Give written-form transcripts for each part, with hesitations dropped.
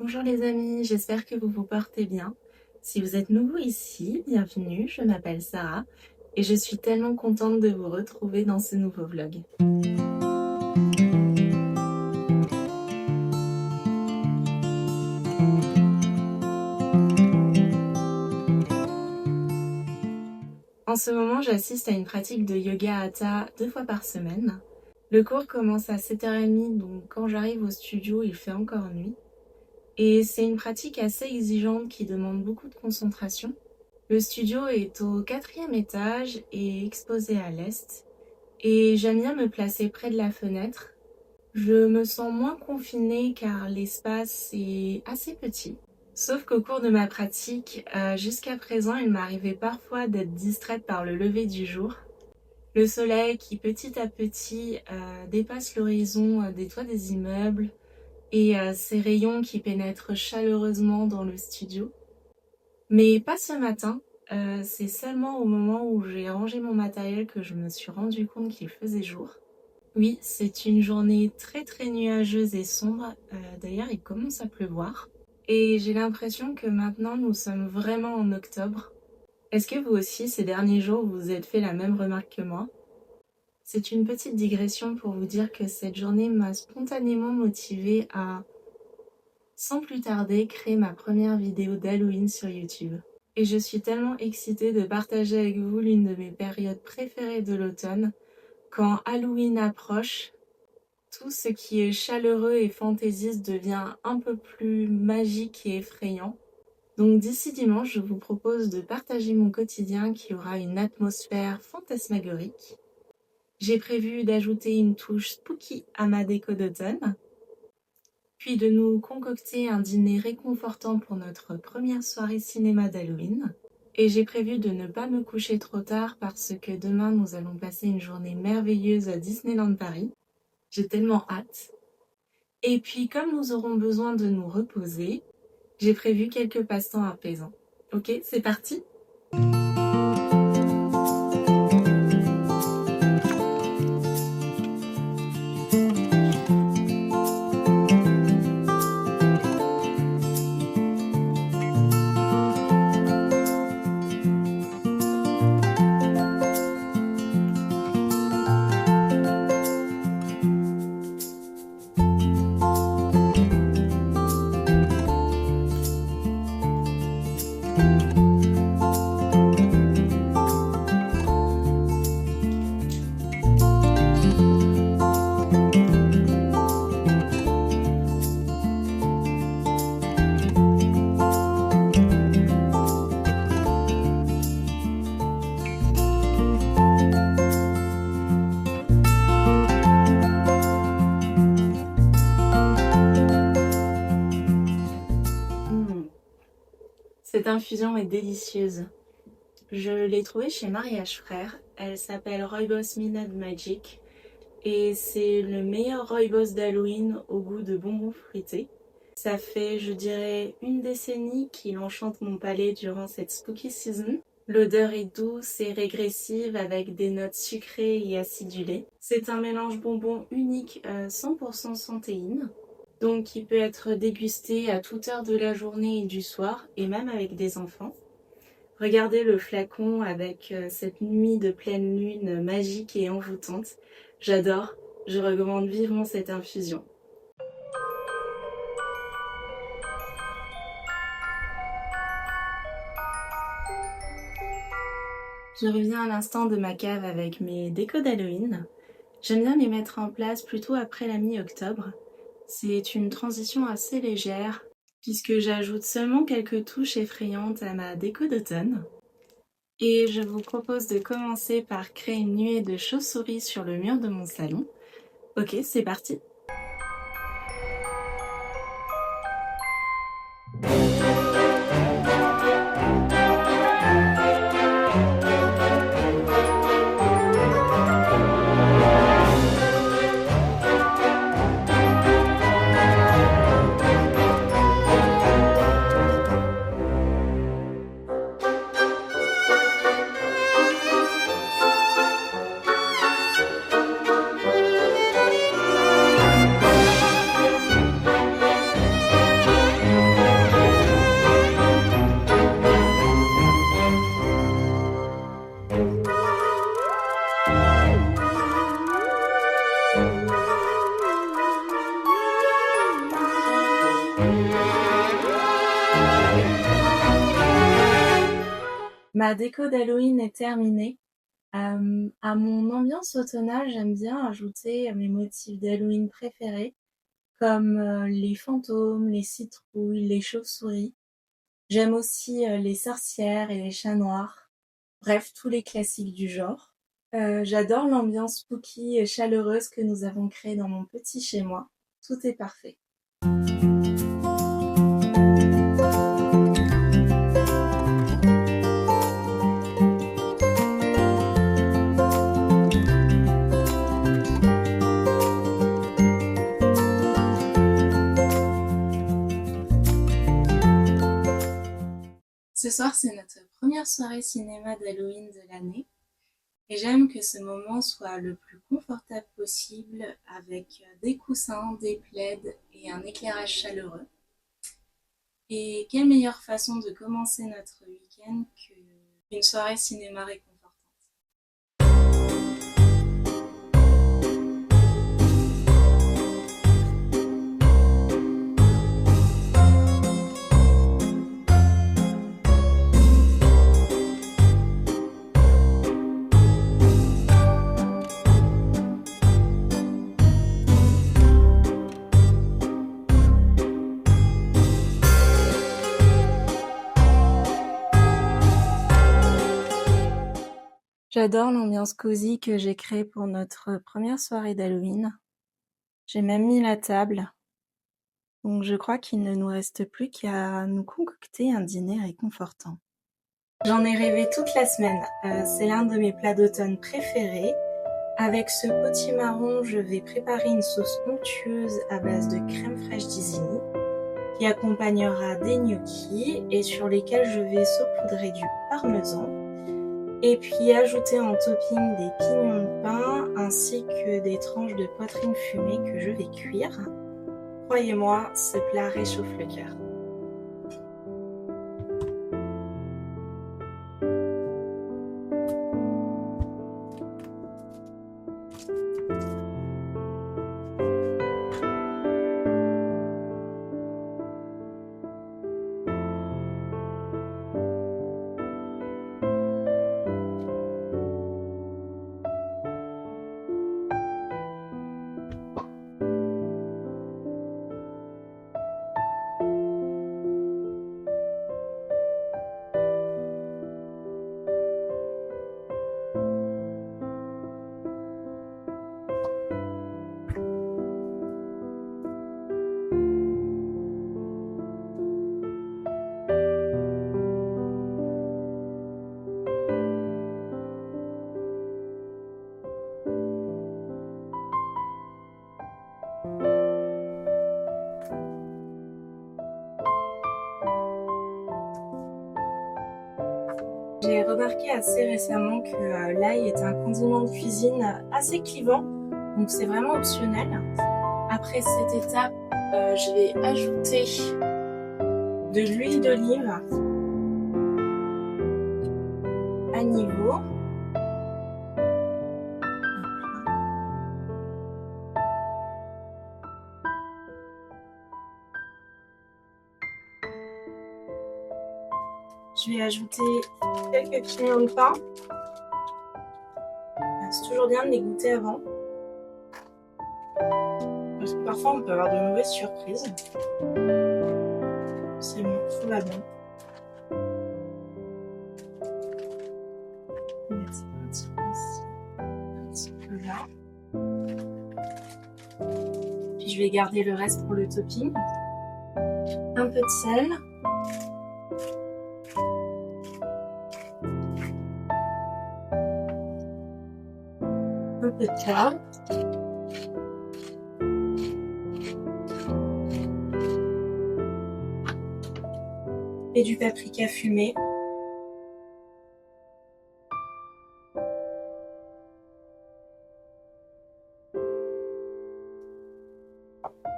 Bonjour les amis, j'espère que vous vous portez bien. Si vous êtes nouveau ici, bienvenue, je m'appelle Sarah et je suis tellement contente de vous retrouver dans ce nouveau vlog. En ce moment, j'assiste à une pratique de yoga hatha 2 fois par semaine. Le cours commence à 7h30, donc quand j'arrive au studio, il fait encore nuit. Et c'est une pratique assez exigeante qui demande beaucoup de concentration. Le studio est au 4e étage et exposé à l'est. Et j'aime bien me placer près de la fenêtre. Je me sens moins confinée car l'espace est assez petit. Sauf qu'au cours de ma pratique, jusqu'à présent, il m'arrivait parfois d'être distraite par le lever du jour. Le soleil qui petit à petit dépasse l'horizon des toits des immeubles et ses rayons qui pénètrent chaleureusement dans le studio. Mais pas ce matin, c'est seulement au moment où j'ai rangé mon matériel que je me suis rendu compte qu'il faisait jour. Oui, c'est une journée très nuageuse et sombre, d'ailleurs il commence à pleuvoir. Et j'ai l'impression que maintenant nous sommes vraiment en octobre. Est-ce que vous aussi, ces derniers jours, vous vous êtes fait la même remarque que moi? C'est une petite digression pour vous dire que cette journée m'a spontanément motivée à, sans plus tarder, créer ma première vidéo d'Halloween sur YouTube. Et je suis tellement excitée de partager avec vous l'une de mes périodes préférées de l'automne. Quand Halloween approche, tout ce qui est chaleureux et fantaisiste devient un peu plus magique et effrayant. Donc d'ici dimanche, je vous propose de partager mon quotidien qui aura une atmosphère fantasmagorique. J'ai prévu d'ajouter une touche spooky à ma déco d'automne, puis de nous concocter un dîner réconfortant pour notre première soirée cinéma d'Halloween. Et j'ai prévu de ne pas me coucher trop tard parce que demain nous allons passer une journée merveilleuse à Disneyland Paris. J'ai tellement hâte. Et puis comme nous aurons besoin de nous reposer, j'ai prévu quelques passe-temps apaisants. Ok, c'est parti? Cette infusion est délicieuse. Je l'ai trouvée chez Mariage Frères. Elle s'appelle Rooibos Minute Magic et c'est le meilleur rooibos d'Halloween au goût de bonbons fruités. Ça fait, je dirais, une décennie qu'il enchante mon palais durant cette spooky season. L'odeur est douce et régressive avec des notes sucrées et acidulées. C'est un mélange bonbon unique 100% sans théine. Donc qui peut être dégusté à toute heure de la journée et du soir, et même avec des enfants. Regardez le flacon avec cette nuit de pleine lune magique et envoûtante. J'adore, je recommande vivement cette infusion. Je reviens à l'instant de ma cave avec mes décos d'Halloween. J'aime bien les mettre en place plutôt après la mi-octobre. C'est une transition assez légère puisque j'ajoute seulement quelques touches effrayantes à ma déco d'automne. Et je vous propose de commencer par créer une nuée de chauves-souris sur le mur de mon salon. Ok, c'est parti! Ma déco d'Halloween est terminée. À mon ambiance automnale, j'aime bien ajouter mes motifs d'Halloween préférés, comme les fantômes, les citrouilles, les chauves-souris. J'aime aussi les sorcières et les chats noirs. Bref, tous les classiques du genre. J'adore l'ambiance spooky et chaleureuse que nous avons créée dans mon petit chez-moi. Tout est parfait. Ce soir, c'est notre première soirée cinéma d'Halloween de l'année. Et j'aime que ce moment soit le plus confortable possible avec des coussins, des plaids et un éclairage chaleureux. Et quelle meilleure façon de commencer notre week-end qu'une soirée cinéma réconfortante. J'adore l'ambiance cosy que j'ai créée pour notre première soirée d'Halloween. J'ai même mis la table. Donc je crois qu'il ne nous reste plus qu'à nous concocter un dîner réconfortant. J'en ai rêvé toute la semaine. C'est l'un de mes plats d'automne préférés. Avec ce potimarron, je vais préparer une sauce onctueuse à base de crème fraîche d'Isigny qui accompagnera des gnocchis et sur lesquels je vais saupoudrer du parmesan. Et puis ajouter en topping des pignons de pain ainsi que des tranches de poitrine fumée que je vais cuire. Croyez-moi, ce plat réchauffe le cœur. J'ai remarqué assez récemment que l'ail est un condiment de cuisine assez clivant, donc c'est vraiment optionnel. Après cette étape, je vais ajouter de l'huile d'olive à niveau. Je vais ajouter quelques pignons de pain. C'est toujours bien de les goûter avant. Parce que parfois on peut avoir de mauvaises surprises. C'est bon, tout va bien. Je vais mettre un petit peu ici, un petit peu là. Puis je vais garder le reste pour le topping. Un peu de sel. Un peu de cave. Et du paprika fumé.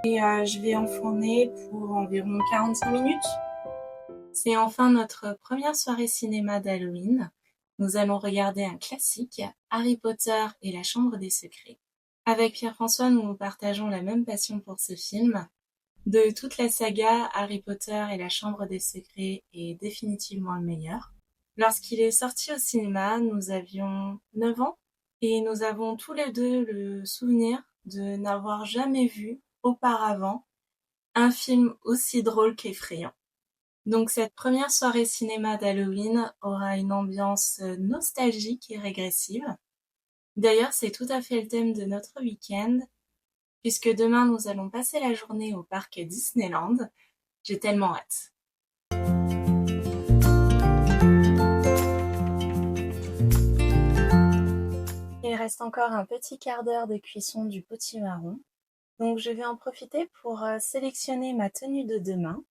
Et je vais enfourner pour environ 45 minutes. C'est enfin notre première soirée cinéma d'Halloween. Nous allons regarder un classique, Harry Potter et la Chambre des Secrets. Avec Pierre-François, nous partageons la même passion pour ce film. De toute la saga, Harry Potter et la Chambre des Secrets est définitivement le meilleur. Lorsqu'il est sorti au cinéma, nous avions 9 ans et nous avons tous les deux le souvenir de n'avoir jamais vu auparavant un film aussi drôle qu'effrayant. Donc cette première soirée cinéma d'Halloween aura une ambiance nostalgique et régressive. D'ailleurs, c'est tout à fait le thème de notre week-end, puisque demain nous allons passer la journée au parc Disneyland. J'ai tellement hâte. Il reste encore un petit quart d'heure de cuisson du potimarron, donc je vais en profiter pour sélectionner ma tenue de demain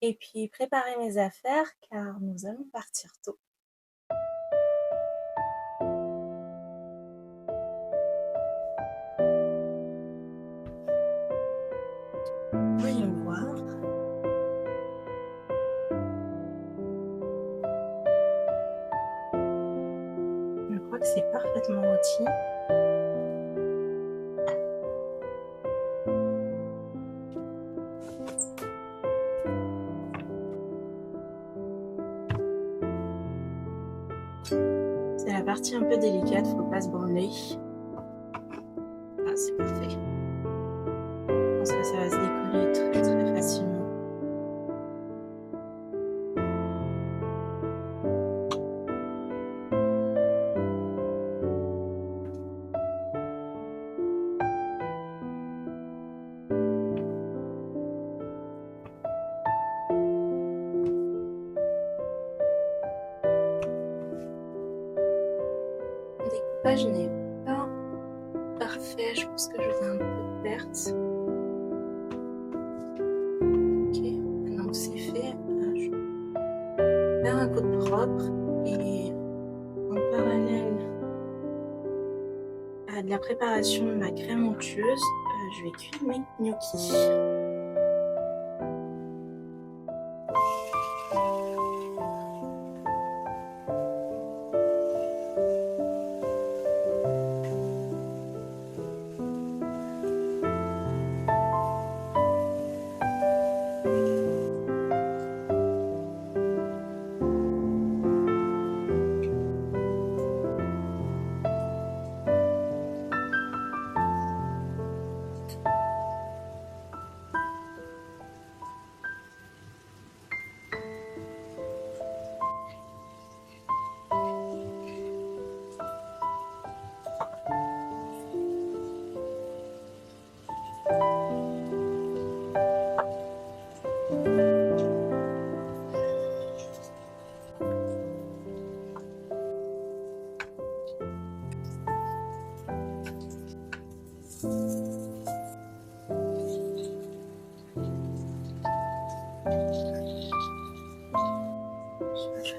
et puis préparer mes affaires car nous allons partir tôt. Voyons voir. Je crois que c'est parfaitement rôti. C'est la partie un peu délicate, faut pas se branler. Ah, c'est parfait. Je pense que ça va se décoller très très facilement. Le découpage n'est pas parfait, je pense que je fais un peu de perte. Ok, maintenant que c'est fait, je vais faire un coup de propre et en parallèle à de la préparation de ma crème onctueuse, je vais cuire mes gnocchis.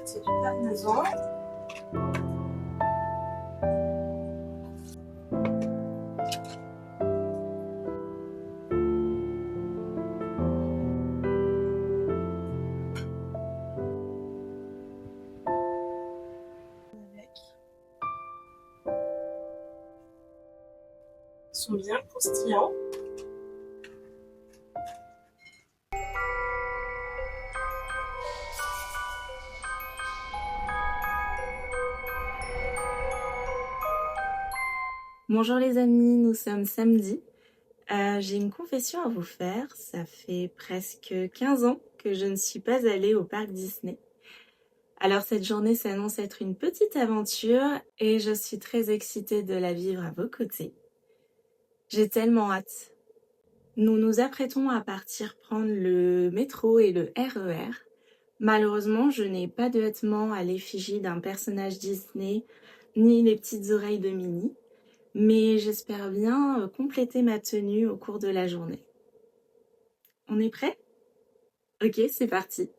C'est du parmesan. Ils sont bien croustillants. Bonjour les amis, nous sommes samedi. J'ai une confession à vous faire. Ça fait presque 15 ans que je ne suis pas allée au parc Disney. Alors cette journée s'annonce être une petite aventure et je suis très excitée de la vivre à vos côtés. J'ai tellement hâte. Nous nous apprêtons à partir prendre le métro et le RER. Malheureusement, je n'ai pas de vêtements à l'effigie d'un personnage Disney, ni les petites oreilles de Minnie, mais j'espère bien compléter ma tenue au cours de la journée. On est prêt? Ok, c'est parti.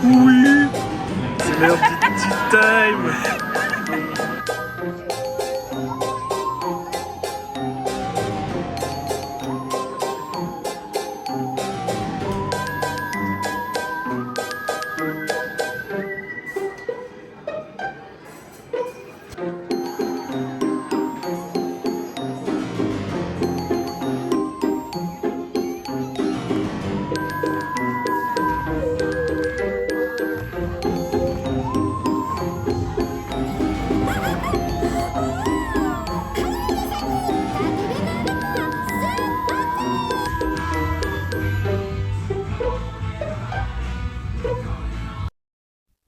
Oui, c'est l'heure du tea time.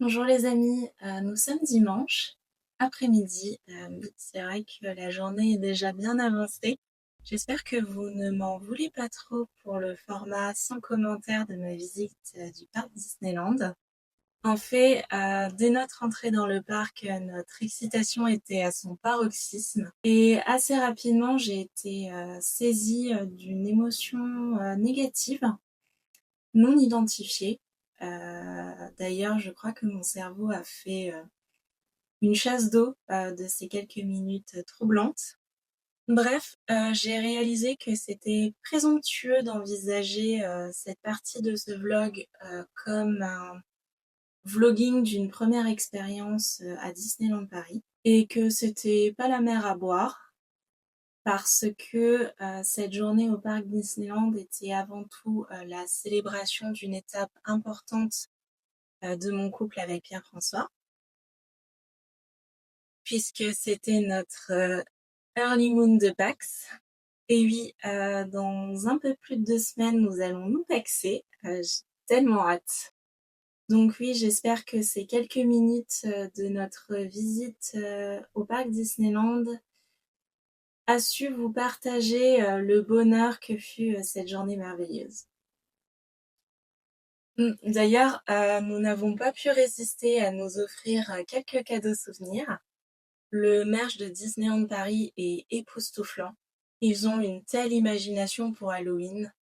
Bonjour les amis, nous sommes dimanche après-midi. C'est vrai que la journée est déjà bien avancée. J'espère que vous ne m'en voulez pas trop pour le format sans commentaire de ma visite du parc Disneyland. En fait, dès notre entrée dans le parc, notre excitation était à son paroxysme et assez rapidement j'ai été saisie d'une émotion négative, non identifiée. D'ailleurs, je crois que mon cerveau a fait une chasse d'eau de ces quelques minutes troublantes. Bref, j'ai réalisé que c'était présomptueux d'envisager cette partie de ce vlog comme un vlogging d'une première expérience à Disneyland Paris et que c'était pas la mer à boire parce que cette journée au parc Disneyland était avant tout la célébration d'une étape importante de mon couple avec Pierre-François, puisque c'était notre early moon de Pax. Et oui, dans un peu plus de 2 semaines, nous allons nous paxer. J'ai tellement hâte. Donc oui, j'espère que ces quelques minutes de notre visite au parc Disneyland a su vous partager le bonheur que fut cette journée merveilleuse. D'ailleurs, nous n'avons pas pu résister à nous offrir quelques cadeaux souvenirs. Le merch de Disneyland Paris est époustouflant. Ils ont une telle imagination pour Halloween.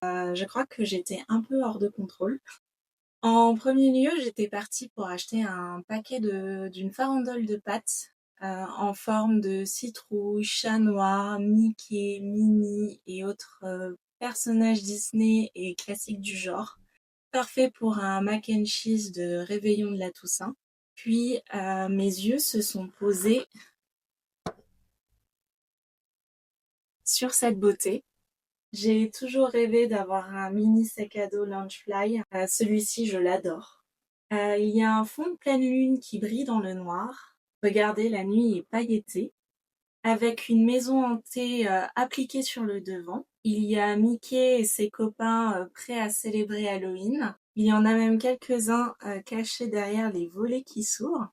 Je crois que j'étais un peu hors de contrôle. En premier lieu, j'étais partie pour acheter un paquet d'une farandole de pâtes en forme de citrouille, chat noir, Mickey, Minnie et autres personnages Disney et classiques du genre. Parfait pour un mac and cheese de réveillon de la Toussaint. Puis mes yeux se sont posés sur cette beauté. J'ai toujours rêvé d'avoir un mini sac à dos Loungefly. Celui-ci, je l'adore. Il y a un fond de pleine lune qui brille dans le noir. Regardez, la nuit est pailletée. Avec une maison hantée appliquée sur le devant. Il y a Mickey et ses copains prêts à célébrer Halloween. Il y en a même quelques-uns cachés derrière les volets qui s'ouvrent.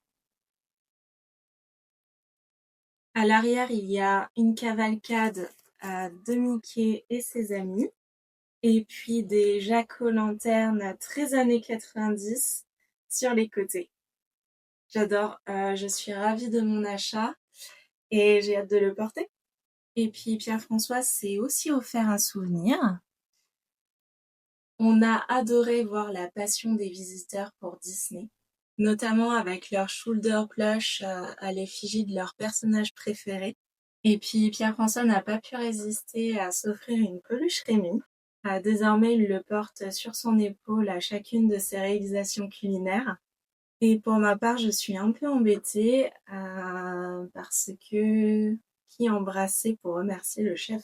À l'arrière, il y a une cavalcade de Mickey et ses amis. Et puis des jack-o'-lanternes très années 90 sur les côtés. J'adore, je suis ravie de mon achat et j'ai hâte de le porter. Et puis Pierre-François s'est aussi offert un souvenir. On a adoré voir la passion des visiteurs pour Disney, notamment avec leur shoulder plush à l'effigie de leur personnage préféré. Et puis Pierre-François n'a pas pu résister à s'offrir une peluche Rémi. Désormais, il le porte sur son épaule à chacune de ses réalisations culinaires. Et pour ma part, je suis un peu embêtée parce que qui embrasser pour remercier le chef?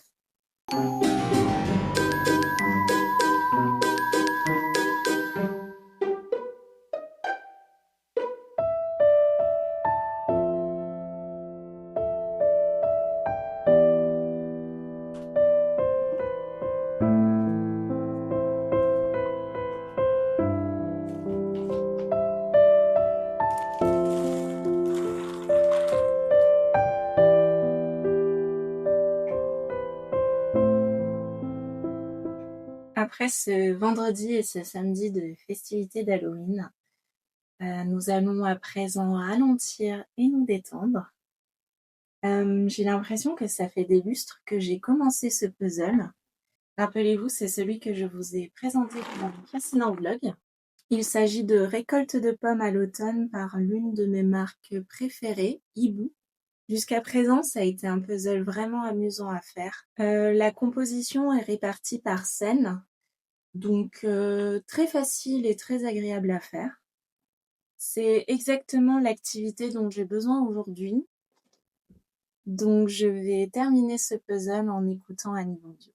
Après ce vendredi et ce samedi de festivités d'Halloween, nous allons à présent ralentir et nous détendre. J'ai l'impression que ça fait des lustres que j'ai commencé ce puzzle. Rappelez-vous, c'est celui que je vous ai présenté dans mon précédent vlog. Il s'agit de Récolte de pommes à l'automne par l'une de mes marques préférées, Hibou. Jusqu'à présent, ça a été un puzzle vraiment amusant à faire. La composition est répartie par scène, donc très facile et très agréable à faire. C'est exactement l'activité dont j'ai besoin aujourd'hui. Donc je vais terminer ce puzzle en écoutant Annie Bondiou.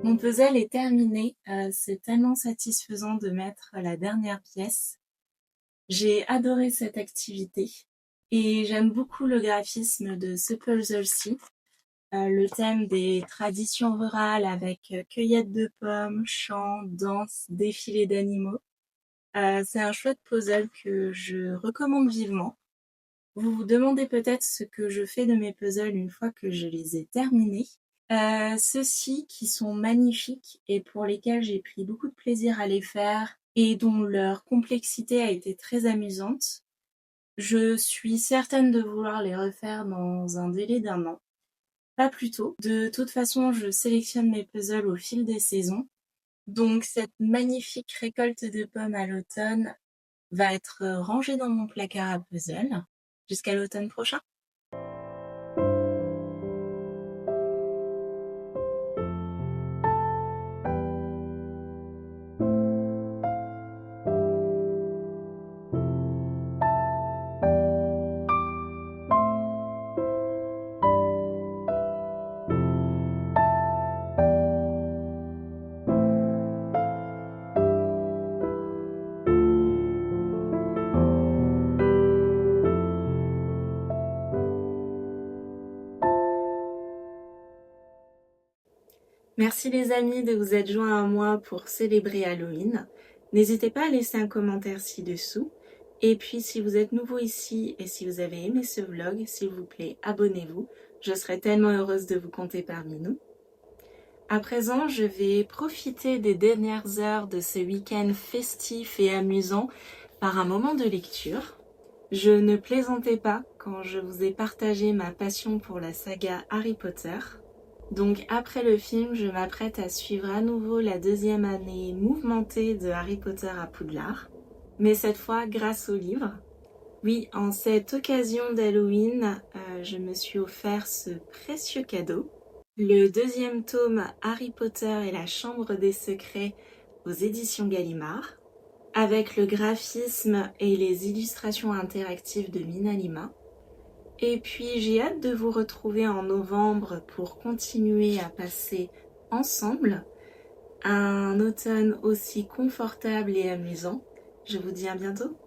Mon puzzle est terminé, c'est tellement satisfaisant de mettre la dernière pièce. J'ai adoré cette activité et j'aime beaucoup le graphisme de ce puzzle-ci. Le thème des traditions rurales avec cueillette de pommes, chants, danse, défilé d'animaux. C'est un chouette puzzle que je recommande vivement. Vous vous demandez peut-être ce que je fais de mes puzzles une fois que je les ai terminés. Ceux-ci qui sont magnifiques et pour lesquels j'ai pris beaucoup de plaisir à les faire et dont leur complexité a été très amusante. Je suis certaine de vouloir les refaire dans un délai d'1 an. Pas plus tôt. De toute façon, je sélectionne mes puzzles au fil des saisons. Donc cette magnifique récolte de pommes à l'automne va être rangée dans mon placard à puzzle jusqu'à l'automne prochain. Merci les amis de vous être joints à moi pour célébrer Halloween. N'hésitez pas à laisser un commentaire ci-dessous. Et puis si vous êtes nouveau ici et si vous avez aimé ce vlog, s'il vous plaît, abonnez-vous. Je serai tellement heureuse de vous compter parmi nous. À présent, je vais profiter des dernières heures de ce week-end festif et amusant par un moment de lecture. Je ne plaisantais pas quand je vous ai partagé ma passion pour la saga Harry Potter. Donc après le film, je m'apprête à suivre à nouveau la 2e année mouvementée de Harry Potter à Poudlard, mais cette fois grâce au livre. Oui, en cette occasion d'Halloween, je me suis offert ce précieux cadeau. Le 2e tome Harry Potter et la Chambre des Secrets aux éditions Gallimard, avec le graphisme et les illustrations interactives de Mina Lima. Et puis j'ai hâte de vous retrouver en novembre pour continuer à passer ensemble un automne aussi confortable et amusant. Je vous dis à bientôt.